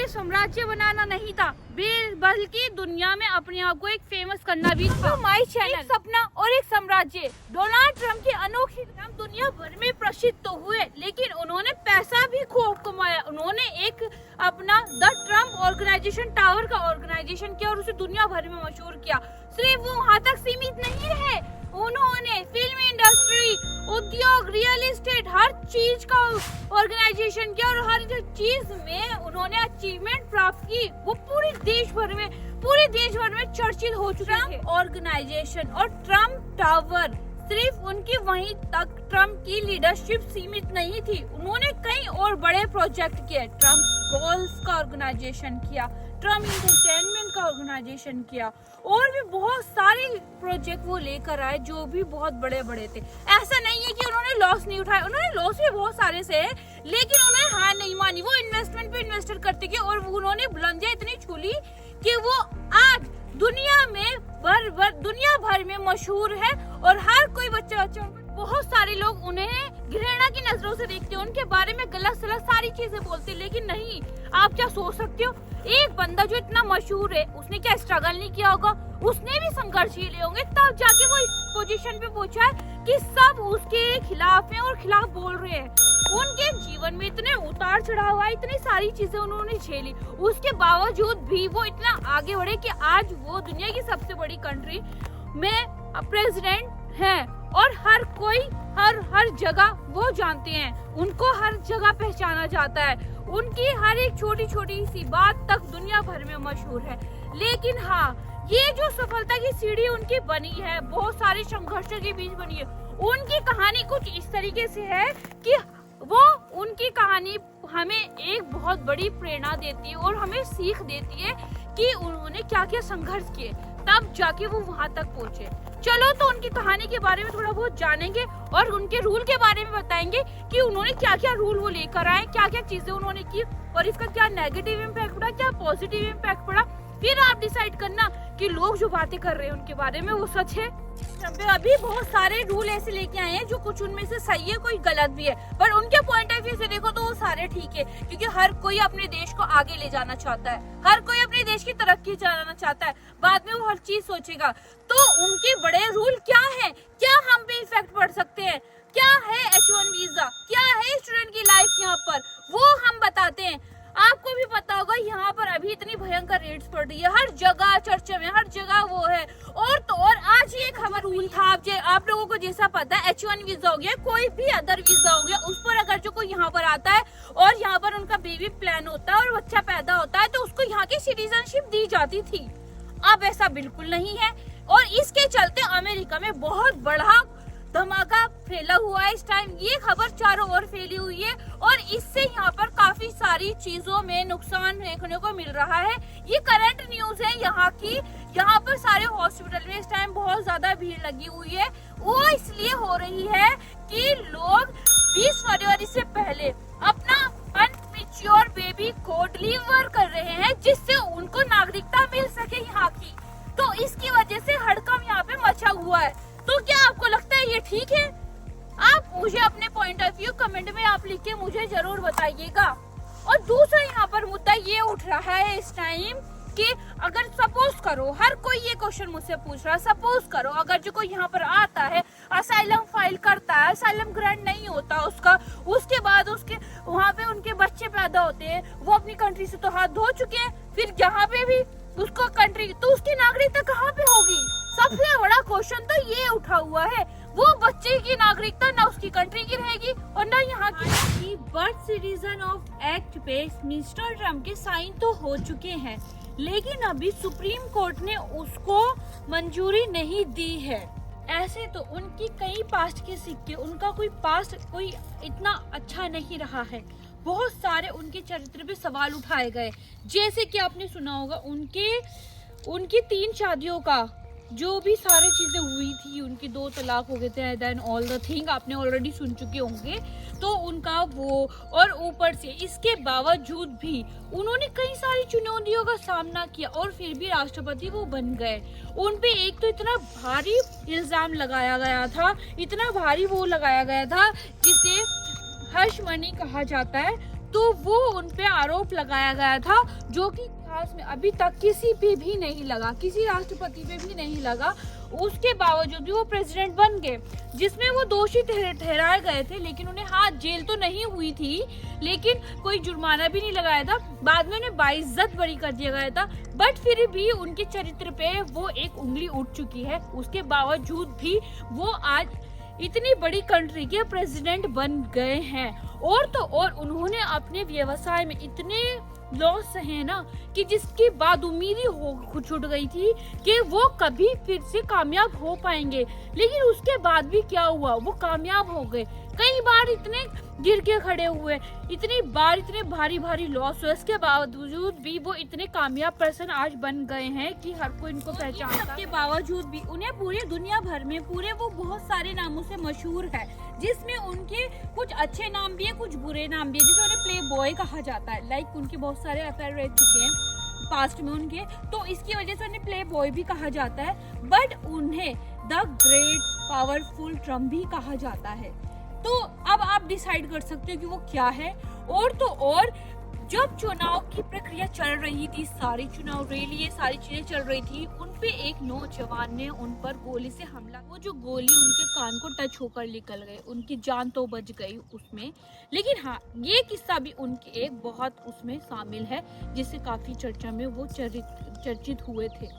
साम्राज्य बनाना नहीं था, बल्कि दुनिया में अपने आप को एक फेमस करना भी था। माई चैनल, एक सपना और एक साम्राज्य। डोनाल्ड ट्रम्प के अनोखे काम दुनिया भर में प्रसिद्ध तो हुए, लेकिन उन्होंने पैसा भी खूब कमाया। उन्होंने एक अपना द ट्रम्प ऑर्गेनाइजेशन टावर का ऑर्गेनाइजेशन किया और उसे दुनिया भर में मशहूर किया। सिर्फ वो वहाँ तक सीमित नहीं रहे, उन्होंने फिल्म इंडस्ट्री, उद्योग, रियल एस्टेट, हर चीज का ऑर्गेनाइजेशन किया और हर चीज में उन्होंने अचीवमेंट प्राप्त की। वो पूरे देश भर में चर्चित हो चुके थे। ऑर्गेनाइजेशन और ट्रम्प टावर, सिर्फ उनकी वहीं तक ट्रम्प की लीडरशिप सीमित नहीं थी, उन्होंने कई और बड़े प्रोजेक्ट किए। ट्रम्प गोल्फ का ऑर्गेनाइजेशन किया, ट्रम्प एंटरटेनमेंट का ऑर्गेनाइजेशन किया और भी बहुत सारे प्रोजेक्ट वो लेकर आए जो भी बहुत बड़े बड़े थे। ऐसा नहीं है कि उन्होंने लॉस नहीं उठाया, उन्होंने लॉस भी बहुत सारे से, लेकिन उन्होंने हार नहीं मानी। वो इन्वेस्टमेंट पे इन्वेस्टर करते गए और उन्होंने बुलंदियां इतनी छूली कि वो आज दुनिया भर में मशहूर है और हर कोई बच्चा बहुत सारे लोग उन्हें घृणा की नजरों से देखते हैं, उनके बारे में गलत सलत सारी चीजें बोलते हैं। लेकिन नहीं, आप क्या सोच सकते हो, एक बंदा जो इतना मशहूर है, उसने क्या स्ट्रगल नहीं किया होगा? उसने भी संघर्ष लिए होंगे, तब जाके वो इस पोजीशन पे पहुंचा है कि सब उसके खिलाफ हैं और खिलाफ बोल रहे हैं। उनके जीवन में इतने उतार चढ़ाव आए, इतनी सारी चीजें उन्होंने झेली, उसके बावजूद भी वो इतना आगे बढ़े कि आज वो दुनिया की सबसे बड़ी कंट्री में प्रेसिडेंट हैं और हर कोई हर जगह वो जानते हैं, उनको हर जगह पहचाना जाता है। उनकी हर एक छोटी छोटी सी बात तक दुनिया भर में मशहूर है। लेकिन हाँ, ये जो सफलता की सीढ़ी उनकी बनी है, बहुत सारे संघर्षों के बीच बनी है। उनकी कहानी कुछ इस तरीके से है कि वो उनकी कहानी हमें एक बहुत बड़ी प्रेरणा देती है और हमें सीख देती है कि उन्होंने क्या क्या संघर्ष किए, तब जाके वो वहां तक पहुंचे। चलो तो उनकी कहानी के बारे में थोड़ा बहुत जानेंगे और उनके रूल के बारे में बताएंगे कि उन्होंने क्या क्या रूल वो लेकर आए, क्या क्या चीजें उन्होंने की और इसका क्या नेगेटिव इम्पैक्ट पड़ा, क्या पॉजिटिव इम्पैक्ट पड़ा। फिर आप डिसाइड करना कि लोग जो बातें कर रहे हैं उनके बारे में वो सच है। अभी बहुत सारे रूल ऐसे लेके आए हैं जो कुछ उनमें से सही है, कोई गलत भी है, पर उनके पॉइंट ऑफ व्यू से देखो तो वो सारे ठीक है, क्योंकि हर कोई अपने देश को आगे ले जाना चाहता है, हर कोई अपने देश की तरक्की जाना चाहता है, बाद में वो हर चीज सोचेगा। तो उनके बड़े रूल क्या है, क्या हम पे इफेक्ट पड़ सकते हैं, क्या है H1 वीजा, क्या है स्टूडेंट की लाइफ यहाँ पर, वो हम बताते हैं। आपको भी पता होगा यहाँ पर अभी इतनी भयंकर रेट्स पड़ रही है, हर जगह चर्चा में, हर जगह वो है। और तो और आज ये खबर रूल था, आप लोगों को जैसा पता है H1 वीजा हो गया, कोई भी अदर वीजा हो गया, उस पर अगर जो कोई यहाँ पर आता है और यहाँ पर उनका बेबी प्लान होता है और बच्चा पैदा होता है तो उसको यहाँ की सिटीजनशिप दी जाती थी। अब ऐसा बिल्कुल नहीं है और इसके चलते अमेरिका में बहुत बड़ा धमाका फैला हुआ है। इस टाइम ये खबर चारों ओर फैली हुई है और इससे यहाँ पर काफी सारी चीजों में नुकसान देखने को मिल रहा है। ये करंट न्यूज है यहाँ की। यहाँ पर सारे हॉस्पिटल में इस टाइम बहुत ज्यादा भीड़ लगी हुई है। वो इसलिए हो रही है कि लोग 20 फरवरी से पहले अपना अनमेच्योर बेबी को डिलीवर कर रहे हैं, जिससे उनको नागरिकता मिल सके यहाँ की। तो इसकी वजह से हड़कंप यहाँ पे मचा हुआ है। तो क्या आपको लगता है ये ठीक है? आप मुझे अपने पॉइंट ऑफ व्यू कमेंट में आप लिख के मुझे जरूर बताइएगा। और दूसरा यहाँ पर मुद्दा ये उठ रहा है इस टाइम कि अगर सपोज करो, हर कोई ये क्वेश्चन मुझसे पूछ रहा है, सपोज करो अगर जो कोई यहाँ पर आता है, असाइलम फाइल करता है, असाइलम ग्रांट नहीं होता उसका, उसके बाद उसके वहाँ पे उनके बच्चे पैदा होते हैं, वो अपनी कंट्री से तो हाथ धो चुके हैं, फिर यहाँ पे भी उसको कंट्री, तो उसकी नागरिकता कहाँ पे होगी? सबसे बड़ा क्वेश्चन तो ये उठा हुआ है। वो बच्चे की नागरिकता ना उसकी कंट्री की रहेगी और ना यहाँ की। बर्थ सिटीजन ऑफ एक्ट पे मिस्टर ट्रम्प के साइन तो हो चुके हैं, लेकिन अभी सुप्रीम कोर्ट ने उसको मंजूरी नहीं दी है। ऐसे तो उनकी कई पास्ट के सिक्के, उनका कोई पास्ट कोई इतना अच्छा नहीं रहा है। बहुत सारे उनके चरित्र पे सवाल उठाए गए, जैसे कि आपने सुना होगा उनकी 3 शादियों का जो भी सारी चीजें हुई थी, उनकी 2 तलाक हो गए थे, देन ऑल द थिंग आपने ऑलरेडी सुन चुके होंगे। तो उनका वो, और ऊपर से इसके बावजूद भी उन्होंने कई सारी चुनौतियों का सामना किया और फिर भी राष्ट्रपति वो बन गए। उन पे एक तो इतना भारी इल्जाम लगाया गया था, इतना भारी वो लगाया गया था जिसे हर्ष मनी कहा जाता है। तो वो उन पे आरोप लगाया गया था, जो कि इतिहास में अभी तक किसी पे भी नहीं लगा, किसी राष्ट्रपति पे भी नहीं लगा। उसके बावजूद भी वो प्रेसिडेंट बन गए, जिसमें वो दोषी ठहराए गए थे। लेकिन उन्हें जेल तो नहीं हुई थी, लेकिन कोई जुर्माना भी नहीं लगाया था। बाद में उन्हें बाइज्जत बरी कर दिया गया था, बट फिर भी उनके चरित्र पे वो एक उंगली उठ चुकी है। उसके बावजूद भी वो आज इतनी बड़ी कंट्री के प्रेसिडेंट बन गए हैं। और तो और उन्होंने अपने व्यवसाय में इतने लॉस सहे ना, कि जिसकी बाद उम्मीद ही छूट गई थी कि वो कभी फिर से कामयाब हो पाएंगे। लेकिन उसके बाद भी क्या हुआ, वो कामयाब हो गए। कई बार इतने गिर के खड़े हुए, इतनी बार इतने भारी भारी लॉस हुए, इसके बावजूद भी वो इतने कामयाब पर्सन आज बन गए हैं कि हर कोई इनको पहचानता है। के बावजूद भी उन्हें पूरी दुनिया भर में वो बहुत सारे नामों से मशहूर है, जिसमें उनके कुछ अच्छे नाम भी है, कुछ बुरे नाम भी है। जिसे उन्हें प्ले बॉय कहा जाता है। लाइक उनके बहुत सारे अफेयर रह चुके हैं पास्ट में उनके, तो इसकी वजह से उन्हें प्ले बॉय भी कहा जाता है। बट उन्हें द ग्रेट पावरफुल ट्रम्प भी कहा जाता है। तो अब आप डिसाइड कर सकते हो कि वो क्या है। और तो और जब चुनाव की प्रक्रिया चल रही थी, सारी चुनाव रैली, ये सारी चीजें चल रही थी, उन पे एक नौजवान ने उन पर गोली से हमला। वो जो गोली उनके कान को टच होकर निकल गई, उनकी जान तो बच गई उसमें। लेकिन हाँ, ये किस्सा भी उनके एक बहुत उसमें शामिल है, जिससे काफी चर्चा में वो चर्चित हुए थे।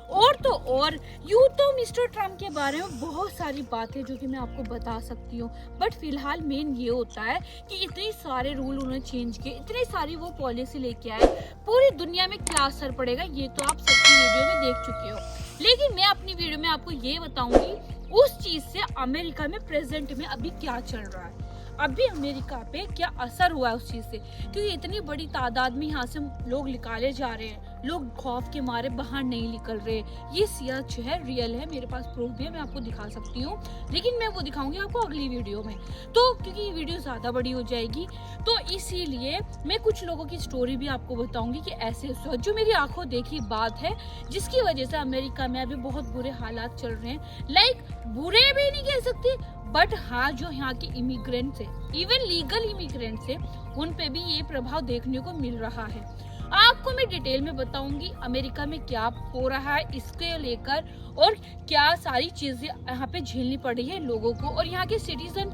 और तो और यूँ तो मिस्टर ट्रम्प के बारे में बहुत सारी बातें जो कि मैं आपको बता सकती हूँ, बट फिलहाल मेन ये होता है कि इतने सारे रूल उन्होंने चेंज किए, इतनी सारी वो पॉलिसी लेके आए, पूरी दुनिया में क्या असर पड़ेगा ये तो आप सबकी वीडियो में देख चुके हो। लेकिन मैं अपनी वीडियो में आपको ये बताऊंगी उस चीज से अमेरिका में प्रेजेंट में अभी क्या चल रहा है, अभी अमेरिका पे क्या असर हुआ है उस चीज से। क्योंकि इतनी बड़ी तादाद में यहाँ से लोग निकाले जा रहे हैं, लोग खौफ के मारे बाहर नहीं निकल रहे। ये सच है, रियल है, मेरे पास प्रूफ भी है, मैं आपको दिखा सकती हूँ। लेकिन मैं वो दिखाऊंगी आपको अगली वीडियो में, तो क्योंकि ये वीडियो ज्यादा बड़ी हो जाएगी, तो इसीलिए मैं कुछ लोगों की स्टोरी भी आपको बताऊंगी कि ऐसे जो मेरी आंखों देखी बात है, जिसकी वजह से अमेरिका में अभी बहुत बुरे हालात चल रहे हैं। लाइक बुरे भी नहीं कह सकते, बट हाँ, जो यहाँ के इमिग्रेंट्स है, इवन लीगल इमिग्रेंट्स है, उन पे भी ये प्रभाव देखने को मिल रहा है। आपको मैं डिटेल में बताऊंगी अमेरिका में क्या हो रहा है इसके लेकर, और क्या सारी चीजें यहाँ पे झेलनी पड़ रही है लोगों को, और यहाँ के सिटीजन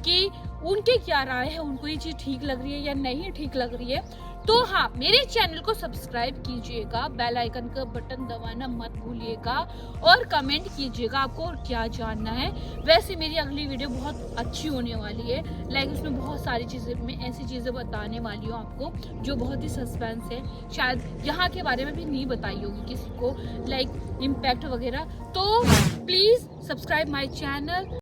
की उनके क्या राय है, उनको ये चीज ठीक लग रही है या नहीं ठीक लग रही है। तो हाँ, मेरे चैनल को सब्सक्राइब कीजिएगा, बेल आइकन का बटन दबाना मत भूलिएगा, और कमेंट कीजिएगा आपको और क्या जानना है। वैसे मेरी अगली वीडियो बहुत अच्छी होने वाली है, लाइक उसमें बहुत सारी चीज़ें, मैं ऐसी चीज़ें बताने वाली हूँ आपको जो बहुत ही सस्पेंस है, शायद यहाँ के बारे में भी नहीं बताई होगी किसी को, लाइक इम्पैक्ट वगैरह। तो प्लीज़ सब्सक्राइब माई चैनल।